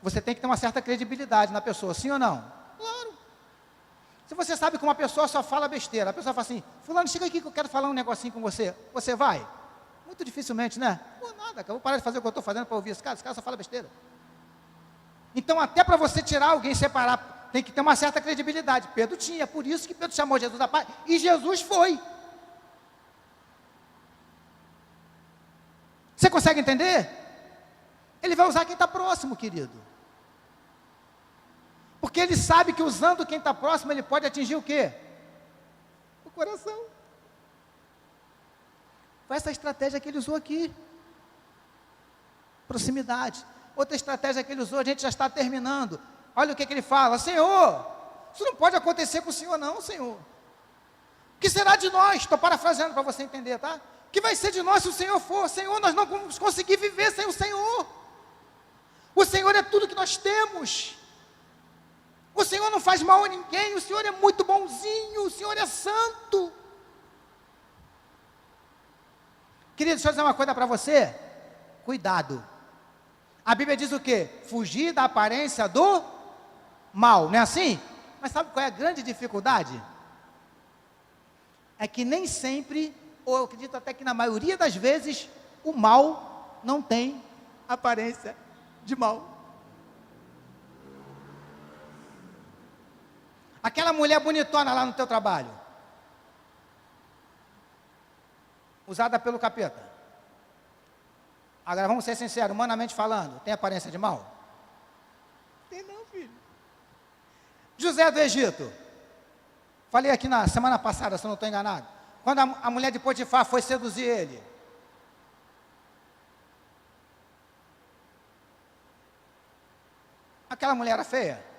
S1: você tem que ter uma certa credibilidade na pessoa, sim ou não? Claro. Se você sabe que uma pessoa só fala besteira, a pessoa fala assim, fulano, chega aqui que eu quero falar um negocinho com você. Você vai? Muito dificilmente, né? Pô, nada, eu vou parar de fazer o que eu estou fazendo para ouvir esse cara só fala besteira. Então, até para você tirar alguém, separar, tem que ter uma certa credibilidade. Pedro tinha, por isso que Pedro chamou Jesus a paz, e Jesus foi. Você consegue entender? Ele vai usar quem está próximo, querido. Porque ele sabe que usando quem está próximo, ele pode atingir o quê? O coração. Foi essa estratégia que ele usou aqui. Proximidade. Outra estratégia que ele usou, a gente já está terminando. Olha o que ele fala: Senhor, isso não pode acontecer com o Senhor não, Senhor. O que será de nós? Estou parafraseando para você entender, tá? O que vai ser de nós se o Senhor for? Senhor, nós não vamos conseguir viver sem o Senhor. O Senhor é tudo que nós temos. O Senhor não faz mal a ninguém, o Senhor é muito bonzinho, o Senhor é santo. Querido, deixa eu dizer uma coisa para você. Cuidado. A Bíblia diz o quê? Fugir da aparência do mal, não é assim? Mas sabe qual é a grande dificuldade? É que nem sempre, ou eu acredito até que na maioria das vezes, o mal não tem aparência de mal. Aquela mulher bonitona lá no teu trabalho, usada pelo capeta. Agora vamos ser sinceros, humanamente falando, tem aparência de mal? Tem não, filho. José do Egito, falei aqui na semana passada, se eu não estou enganado, quando a mulher de Potifar foi seduzir ele, aquela mulher era feia?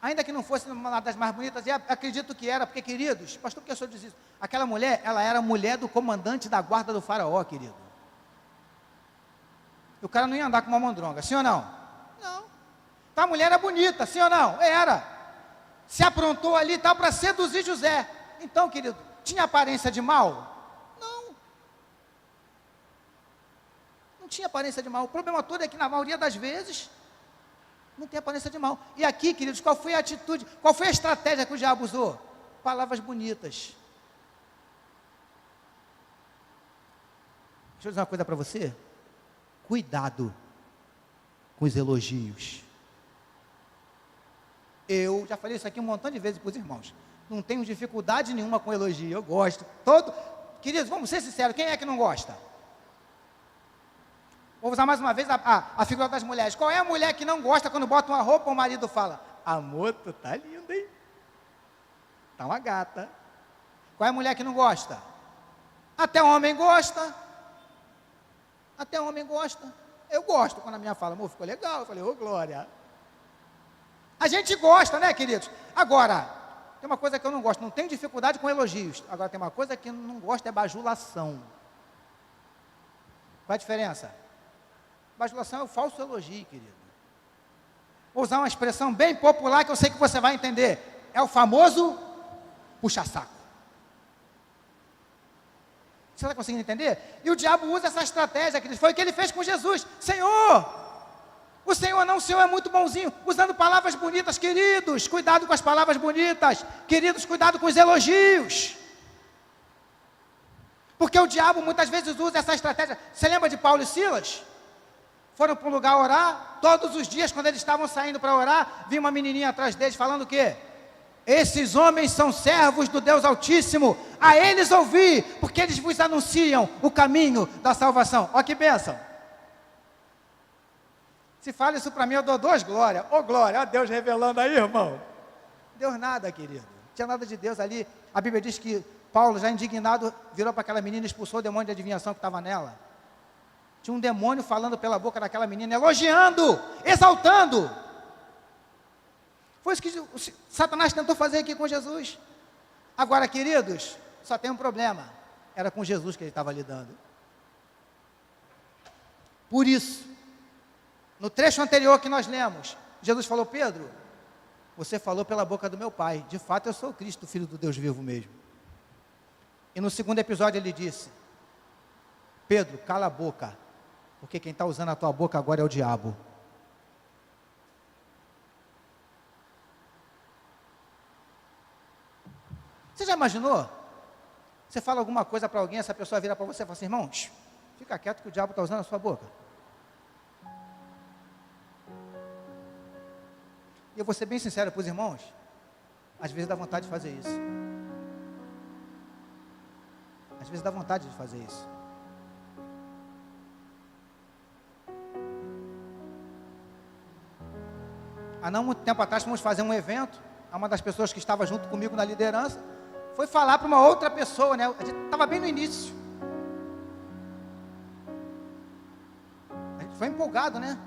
S1: Ainda que não fosse uma das mais bonitas, e acredito que era, porque, queridos, pastor, por que o senhor diz isso? Aquela mulher, ela era mulher do comandante da guarda do faraó, querido. E o cara não ia andar com uma mondronga, sim ou não? Não. Então a mulher era bonita, sim ou não? Era. Se aprontou ali e tal para seduzir José. Então, querido, tinha aparência de mal? Não. Não tinha aparência de mal. O problema todo é que na maioria das vezes não tem aparência de mal. E aqui, queridos, qual foi a atitude, qual foi a estratégia que o diabo usou? Palavras bonitas. Deixa eu dizer uma coisa para você. Cuidado com os elogios. Eu já falei isso aqui um montão de vezes para os irmãos. Não tenho dificuldade nenhuma com elogio. Eu gosto. Queridos, vamos ser sinceros. Quem é que não gosta? Vou usar mais uma vez a figura das mulheres. Qual é a mulher que não gosta quando bota uma roupa, o marido fala: amor, tu tá linda, hein? Tá uma gata. Qual é a mulher que não gosta? Até homem gosta. Até homem gosta. Eu gosto quando a minha fala: amor, ficou legal. Eu falei: ô, glória. A gente gosta, né, queridos? Agora, tem uma coisa que eu não gosto. Não tenho dificuldade com elogios. Agora, tem uma coisa que eu não gosto, é bajulação. Qual é a diferença? Bajulação é o falso elogio, querido. Vou usar uma expressão bem popular que eu sei que você vai entender. É o famoso puxa-saco. Você está conseguindo entender? E o diabo usa essa estratégia, querido. Foi o que ele fez com Jesus. Senhor, o Senhor não, o Senhor é muito bonzinho, usando palavras bonitas, queridos. Cuidado com as palavras bonitas. Queridos, cuidado com os elogios. Porque o diabo muitas vezes usa essa estratégia. Você lembra de Paulo e Silas? Foram para um lugar orar, todos os dias, quando eles estavam saindo para orar, vinha uma menininha atrás deles falando o quê? Esses homens são servos do Deus Altíssimo, a eles ouvi, porque eles vos anunciam o caminho da salvação. Olha que bênção. Se fala isso para mim, eu dou 2 glórias. Ô glória, ó Deus revelando aí, irmão. Deus nada, querido. Não tinha nada de Deus ali. A Bíblia diz que Paulo, já indignado, virou para aquela menina e expulsou o demônio de adivinhação que estava nela. Tinha um demônio falando pela boca daquela menina, elogiando, exaltando. Foi isso que Satanás tentou fazer aqui com Jesus. Agora, queridos, só tem um problema. Era com Jesus que ele estava lidando. Por isso, no trecho anterior que nós lemos, Jesus falou: Pedro, você falou pela boca do meu Pai. De fato, eu sou o Cristo, Filho do Deus vivo mesmo. E no segundo episódio ele disse: Pedro, cala a boca, porque quem está usando a tua boca agora é o diabo. Você já imaginou? Você fala alguma coisa para alguém, essa pessoa vira para você e fala assim, irmãos, fica quieto que o diabo está usando a sua boca. E eu vou ser bem sincero para os irmãos, às vezes dá vontade de fazer isso. Às vezes dá vontade de fazer isso. Há não muito tempo atrás fomos fazer um evento, uma das pessoas que estava junto comigo na liderança, foi falar para uma outra pessoa, né? A gente estava bem no início. A gente foi empolgado, né?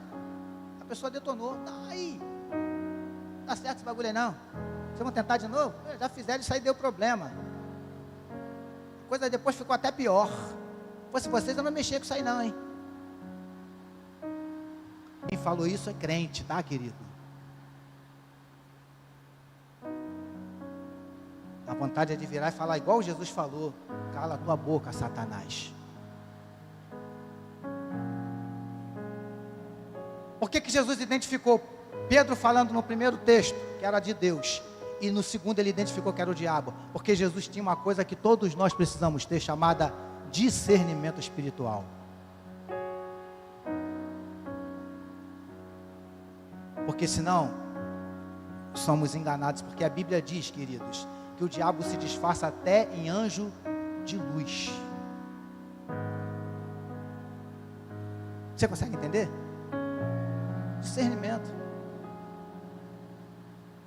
S1: A pessoa detonou. Aí, não dá certo esse bagulho aí não. Vocês vão tentar de novo? Já fizeram, isso aí deu problema. A coisa depois ficou até pior. Se fosse vocês, eu não mexia com isso aí não, hein? Quem falou isso é crente, tá, querido? A vontade é de virar e falar igual Jesus falou: cala a tua boca, Satanás. Por que Jesus identificou Pedro falando no primeiro texto que era de Deus, e no segundo ele identificou que era o diabo? Porque Jesus tinha uma coisa que todos nós precisamos ter, chamada discernimento espiritual. Porque senão somos enganados, porque a Bíblia diz, queridos, que o diabo se disfarça até em anjo de luz. Você consegue entender? Discernimento.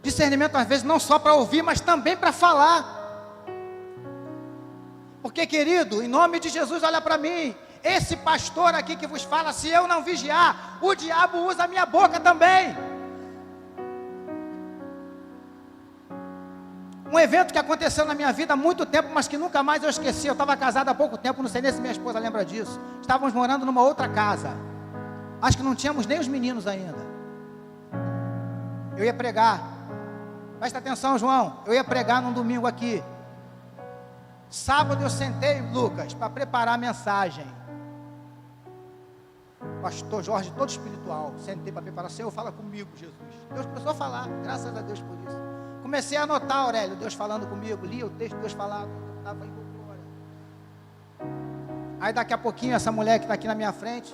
S1: Discernimento às vezes não só para ouvir, mas também para falar. Porque, querido, em nome de Jesus, olha para mim, esse pastor aqui que vos fala, se eu não vigiar, o diabo usa a minha boca também. Um evento que aconteceu na minha vida há muito tempo, mas que nunca mais eu esqueci. Eu estava casado há pouco tempo, não sei nem se minha esposa lembra disso. Estávamos morando numa outra casa. Acho que não tínhamos nem os meninos ainda. Eu ia pregar. Presta atenção, João. Eu ia pregar num domingo aqui. Sábado eu sentei, Lucas, para preparar a mensagem. Pastor Jorge, todo espiritual. Sentei para preparar. Senhor, fala comigo, Jesus. Deus começou a falar. Graças a Deus por isso. Comecei a anotar, Aurélio, Deus falando comigo, lia o texto, Deus falava, estava indo glória. Aí daqui a pouquinho, essa mulher que está aqui na minha frente,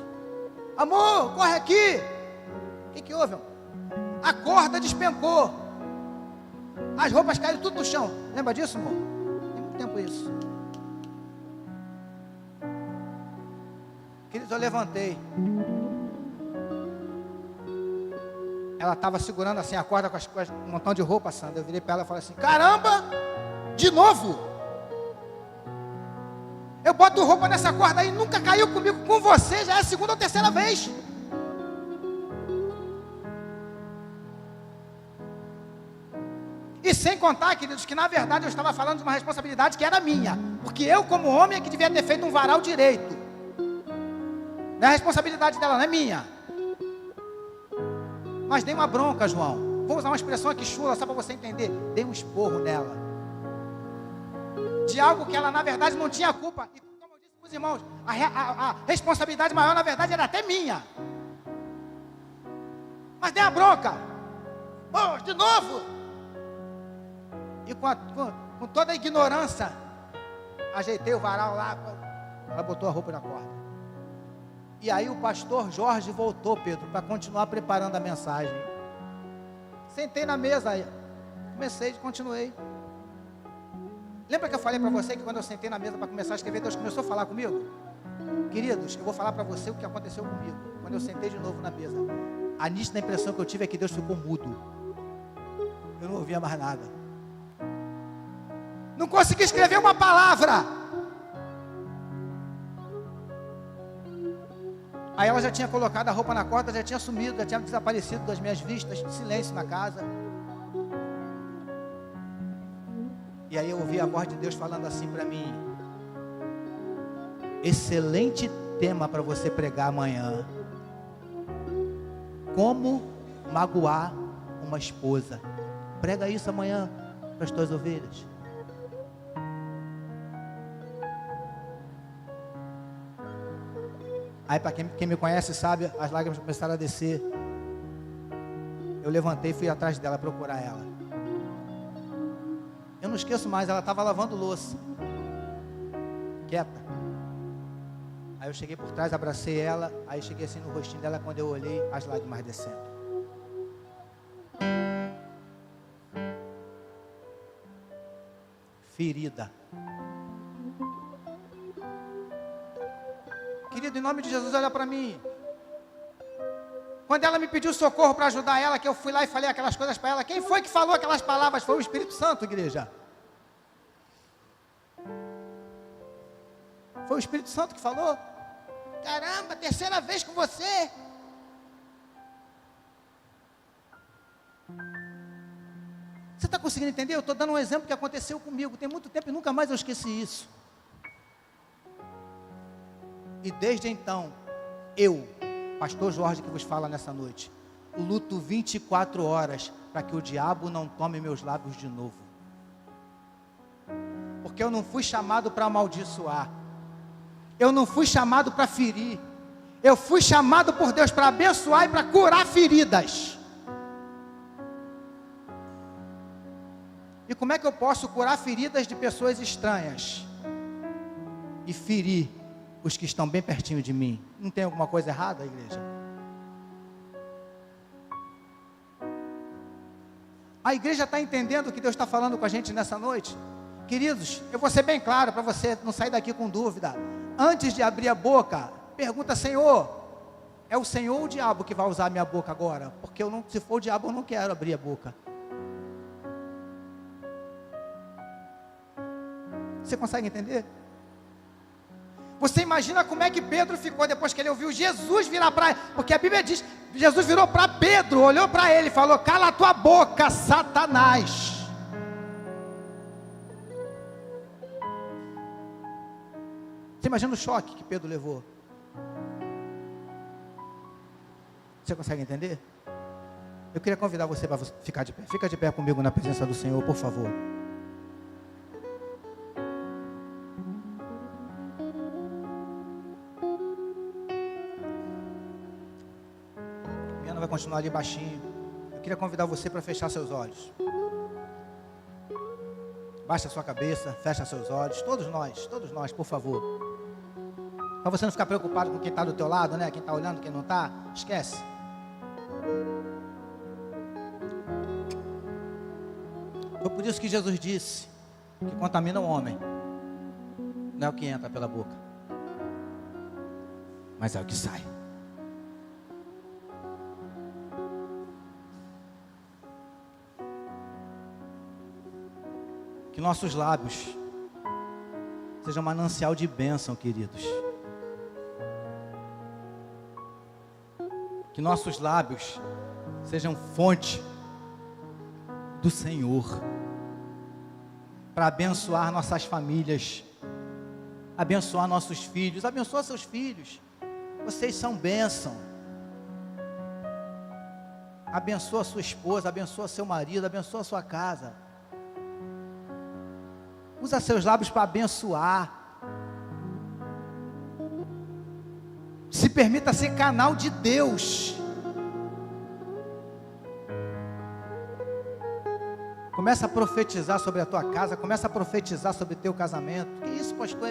S1: amor, corre aqui. O que houve? A corda despencou, as roupas caíram tudo no chão. Lembra disso, amor? Tem muito tempo isso. Queridos, eu levantei. Ela estava segurando assim a corda com um montão de roupa, Sandra. Eu virei para ela e falei assim, caramba, de novo? Eu boto roupa nessa corda aí, nunca caiu comigo, com você, já é a segunda ou terceira vez. E sem contar, queridos, que na verdade eu estava falando de uma responsabilidade que era minha. Porque eu, como homem, é que devia ter feito um varal direito. Não é a responsabilidade dela, não é minha. Mas dei uma bronca, João. Vou usar uma expressão aqui chula, só para você entender. Dei um esporro nela. De algo que ela, na verdade, não tinha culpa. E como eu disse para os irmãos, a responsabilidade maior, na verdade, era até minha. Mas dei a bronca. Oh, de novo. E com toda a ignorância, ajeitei o varal lá. Ela botou a roupa na corda. E aí o pastor Jorge voltou, Pedro, para continuar preparando a mensagem. Sentei na mesa, comecei, continuei. Lembra que eu falei para você que quando eu sentei na mesa para começar a escrever, Deus começou a falar comigo? Queridos, eu vou falar para você o que aconteceu comigo, quando eu sentei de novo na mesa. A nítida impressão que eu tive é que Deus ficou mudo. Eu não ouvia mais nada. Não consegui escrever uma palavra. Aí ela já tinha colocado a roupa na corda, já tinha sumido, já tinha desaparecido das minhas vistas, silêncio na casa. E aí eu ouvi a voz de Deus falando assim para mim: excelente tema para você pregar amanhã. Como magoar uma esposa. Prega isso amanhã para as tuas ovelhas. Aí para quem me conhece sabe, as lágrimas começaram a descer. Eu levantei e fui atrás dela procurar ela. Eu não esqueço mais, ela estava lavando louça, quieta. Aí eu cheguei por trás, abracei ela, aí cheguei assim no rostinho dela, quando eu olhei, as lágrimas descendo. Ferida. Querido, em nome de Jesus, olha para mim. Quando ela me pediu socorro para ajudar ela, que eu fui lá e falei aquelas coisas para ela, quem foi que falou aquelas palavras? Foi o Espírito Santo, igreja. Foi o Espírito Santo que falou. Caramba, terceira vez com você. Você está conseguindo entender? Eu estou dando um exemplo que aconteceu comigo. Tem muito tempo e nunca mais eu esqueci isso. E desde então, eu, pastor Jorge que vos fala nessa noite, luto 24 horas para que o diabo não tome meus lábios de novo. Porque eu não fui chamado para amaldiçoar. Eu não fui chamado para ferir. Eu fui chamado por Deus para abençoar e para curar feridas. E como é que eu posso curar feridas de pessoas estranhas e ferir os que estão bem pertinho de mim? Não tem alguma coisa errada, igreja? A igreja está entendendo o que Deus está falando com a gente nessa noite? Queridos, eu vou ser bem claro para você não sair daqui com dúvida. Antes de abrir a boca, pergunta: Senhor, é o Senhor ou o diabo que vai usar a minha boca agora? Porque se for o diabo, eu não quero abrir a boca. Você consegue entender? Você imagina como é que Pedro ficou depois que ele ouviu Jesus virar para ele? Porque a Bíblia diz, Jesus virou para Pedro, olhou para ele e falou: cala a tua boca, Satanás. Você imagina o choque que Pedro levou? Você consegue entender? Eu queria convidar você para ficar de pé. Fica de pé comigo na presença do Senhor, por favor. Vai continuar ali baixinho. Eu queria convidar você para fechar seus olhos. Baixa a sua cabeça, fecha seus olhos. Todos nós, por favor. Para você não ficar preocupado com quem está do teu lado, né? Quem está olhando, quem não está, esquece. Foi por isso que Jesus disse que contamina o homem não é o que entra pela boca, mas é o que sai. Que nossos lábios sejam manancial de bênção, queridos. Que nossos lábios sejam fonte do Senhor, para abençoar nossas famílias, abençoar nossos filhos. Abençoa seus filhos, vocês são bênção. Abençoa sua esposa, abençoa seu marido, abençoa sua casa. Usa seus lábios para abençoar. Se permita ser canal de Deus. Começa a profetizar sobre a tua casa. Começa a profetizar sobre o teu casamento. Que isso, pastor?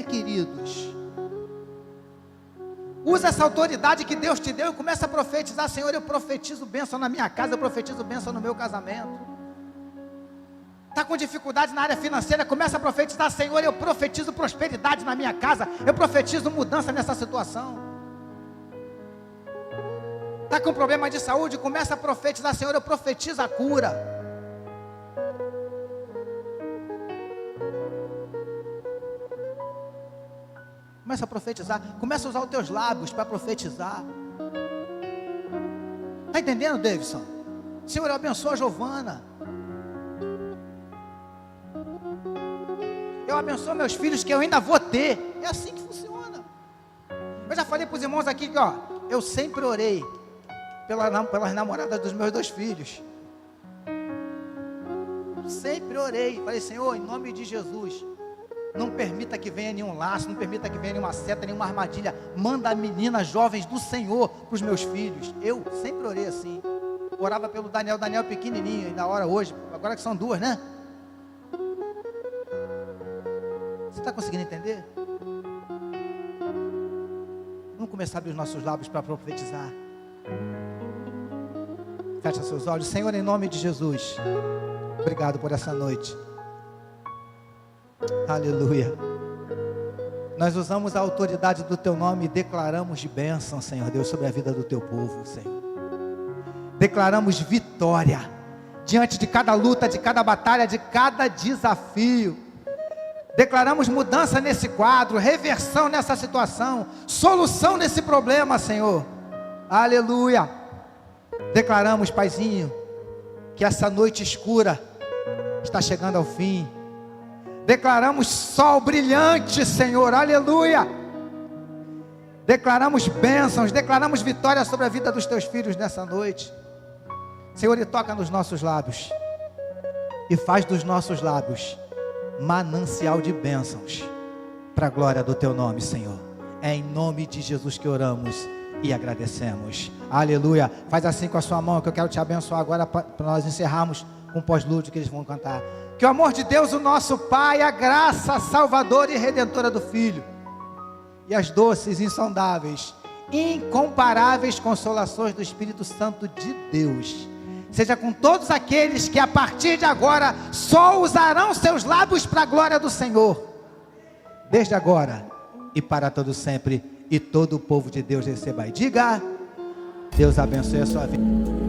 S1: Queridos. Usa essa autoridade que Deus te deu e começa a profetizar. Senhor, eu profetizo bênção na minha casa. Eu profetizo bênção no meu casamento. Está com dificuldade na área financeira, começa a profetizar: Senhor, eu profetizo prosperidade na minha casa, eu profetizo mudança nessa situação. Está com problema de saúde, começa a profetizar: Senhor, eu profetizo a cura. Começa a profetizar, começa a usar os teus lábios para profetizar. Está entendendo, Davidson? Senhor, eu abençoo a Giovana. Eu abençoo meus filhos que eu ainda vou ter. É assim que funciona. Eu já falei para os irmãos aqui que, eu sempre orei pelas namoradas dos meus 2 filhos. Sempre orei. Falei: Senhor, em nome de Jesus, não permita que venha nenhum laço, não permita que venha nenhuma seta, nenhuma armadilha. Manda meninas jovens do Senhor para os meus filhos. Eu sempre orei assim. Orava pelo Daniel pequenininho, ainda ora hoje, agora que são 2, né? está conseguindo entender? Vamos começar a abrir os nossos lábios para profetizar. Fecha seus olhos. Senhor, em nome de Jesus, obrigado por essa noite. Aleluia. Nós usamos a autoridade do Teu nome e declaramos de bênção, Senhor Deus, sobre a vida do Teu povo, Senhor. Declaramos vitória diante de cada luta, de cada batalha, de cada desafio. Declaramos mudança nesse quadro, reversão nessa situação, solução nesse problema, Senhor. Aleluia. Declaramos, Paizinho, que essa noite escura está chegando ao fim. Declaramos sol brilhante, Senhor, aleluia. Declaramos bênçãos, declaramos vitória sobre a vida dos Teus filhos nessa noite. Senhor, e toca nos nossos lábios, e faz dos nossos lábios manancial de bênçãos, para a glória do Teu nome, Senhor. É em nome de Jesus que oramos e agradecemos, aleluia. Faz assim com a sua mão, que eu quero te abençoar agora, para nós encerrarmos com o pós-lúdio que eles vão cantar. Que o amor de Deus, o nosso Pai, a graça salvadora e redentora do Filho, e as doces, insondáveis, incomparáveis consolações do Espírito Santo de Deus, seja com todos aqueles que a partir de agora só usarão seus lábios para a glória do Senhor, desde agora e para todo sempre. E todo o povo de Deus receba e diga: Deus abençoe a sua vida.